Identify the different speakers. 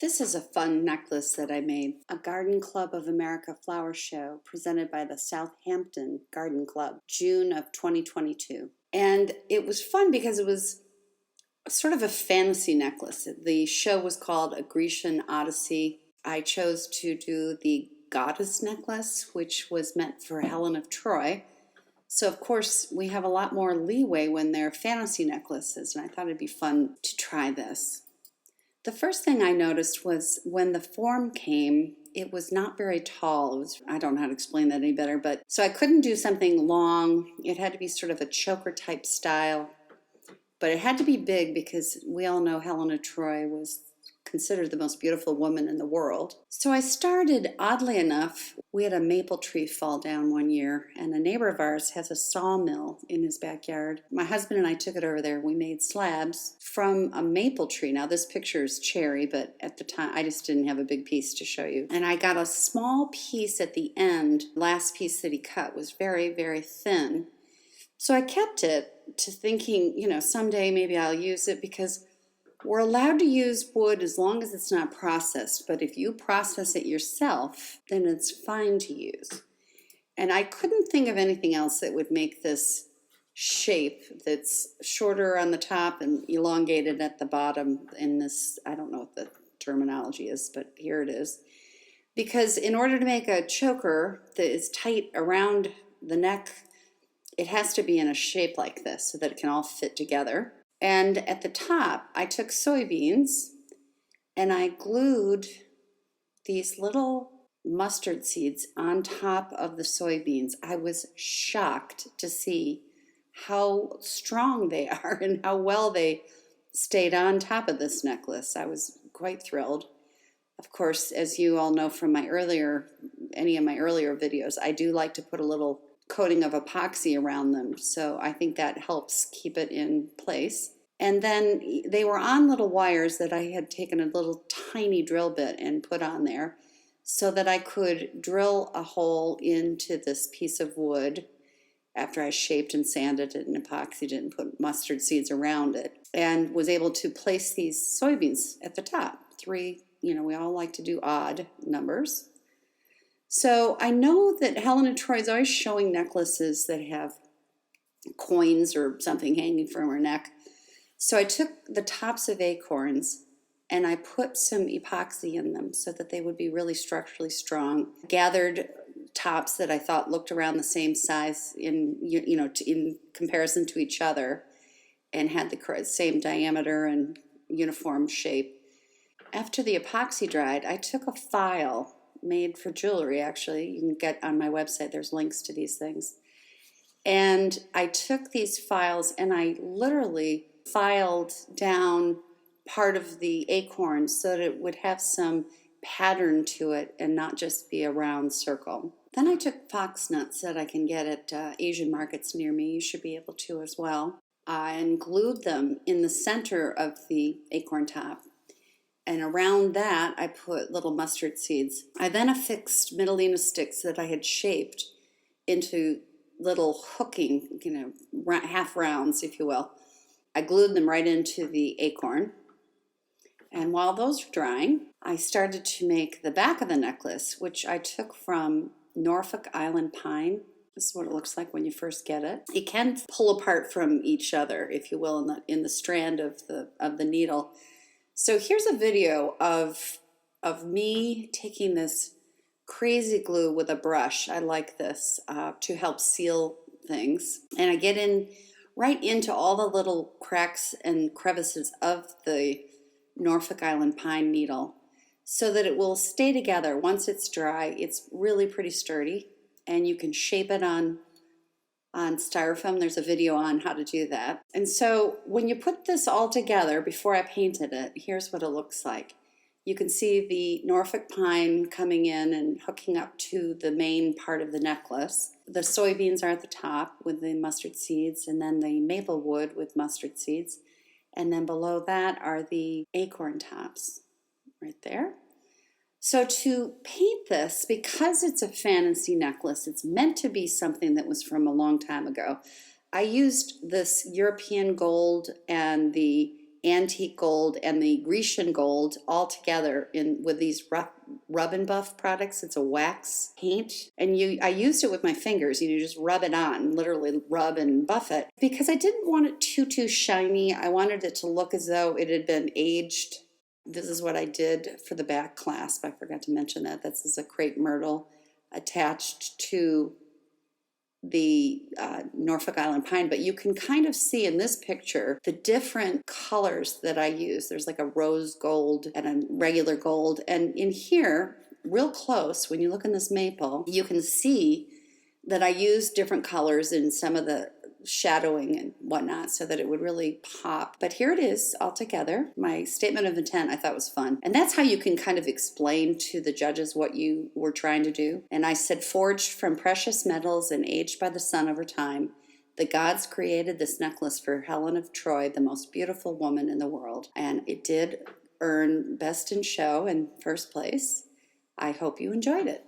Speaker 1: This is a fun necklace that I made. A Garden Club of America flower show presented by the Southampton Garden Club, June of 2022. And it was fun because it was sort of a fantasy necklace. The show was called A Grecian Odyssey. I chose to do the goddess necklace, which was meant for Helen of Troy. So, of course, we have a lot more leeway when they're fantasy necklaces, and I thought it'd be fun to try this. The first thing I noticed was when the form came, it was not very tall. I don't know how to explain that any better, but so I couldn't do something long. It had to be sort of a choker type style, but it had to be big because we all know Helen of Troy was considered the most beautiful woman in the world. So I started, oddly enough, we had a maple tree fall down one year, and a neighbor of ours has a sawmill in his backyard. My husband and I took it over there. We made slabs from a maple tree. Now this picture is cherry, but at the time I just didn't have a big piece to show you. And I got a small piece at the end. Last piece that he cut was very, very thin. So I kept it to thinking, someday maybe I'll use it because we're allowed to use wood as long as it's not processed, but if you process it yourself, then it's fine to use. And I couldn't think of anything else that would make this shape that's shorter on the top and elongated at the bottom in this, I don't know what the terminology is, but here it is. Because in order to make a choker that is tight around the neck, it has to be in a shape like this so that it can all fit together. And at the top, I took soybeans and I glued these little mustard seeds on top of the soybeans. I was shocked to see how strong they are and how well they stayed on top of this necklace. I was quite thrilled. Of course, as you all know from any of my earlier videos, I do like to put a little coating of epoxy around them, so I think that helps keep it in place. And then they were on little wires that I had taken a little tiny drill bit and put on there so that I could drill a hole into this piece of wood after I shaped and sanded it and epoxied it and put mustard seeds around it, and was able to place these soybeans at the top. 3, we all like to do odd numbers. So I know that Helen of Troy is always showing necklaces that have coins or something hanging from her neck. So I took the tops of acorns and I put some epoxy in them so that they would be really structurally strong. Gathered tops that I thought looked around the same size in comparison to each other and had the same diameter and uniform shape. After the epoxy dried, I took a file made for jewelry, actually. You can get on my website, there's links to these things. And I took these files and I literally filed down part of the acorn so that it would have some pattern to it and not just be a round circle. Then I took fox nuts that I can get at Asian markets near me. You should be able to as well. And glued them in the center of the acorn top. And around that, I put little mustard seeds. I then affixed Midalina sticks that I had shaped into little hooking, half rounds, if you will. I glued them right into the acorn. And while those were drying, I started to make the back of the necklace, which I took from Norfolk Island pine. This is what it looks like when you first get it. It can pull apart from each other, if you will, in the strand of the needle. So here's a video of me taking this crazy glue with a brush. I like this to help seal things. And I get in right into all the little cracks and crevices of the Norfolk Island pine needle so that it will stay together. Once it's dry, it's really pretty sturdy, and you can shape it on styrofoam. There's a video on how to do that. And so when you put this all together, before I painted it, here's what it looks like. You can see the Norfolk pine coming in and hooking up to the main part of the necklace. The soybeans are at the top with the mustard seeds, and then the maple wood with mustard seeds. And then below that are the acorn tops right there. So to paint this, because it's a fantasy necklace, it's meant to be something that was from a long time ago. I used this European gold and the antique gold and the Grecian gold all together with these rub and buff products. It's a wax paint, and I used it with my fingers. You just rub it on, literally rub and buff it, because I didn't want it too shiny. I wanted it to look as though it had been aged. This is what I did for the back clasp. I forgot to mention that. This is a crepe myrtle attached to the Norfolk Island pine, but you can kind of see in this picture the different colors that I use. There's like a rose gold and a regular gold, and in here, real close, when you look in this maple, you can see that I use different colors in some of the shadowing and whatnot so that it would really pop. But here it is all together. My statement of intent I thought was fun. And that's how you can kind of explain to the judges what you were trying to do. And I said, forged from precious metals and aged by the sun over time, the gods created this necklace for Helen of Troy, the most beautiful woman in the world. And it did earn Best in Show in first place. I hope you enjoyed it.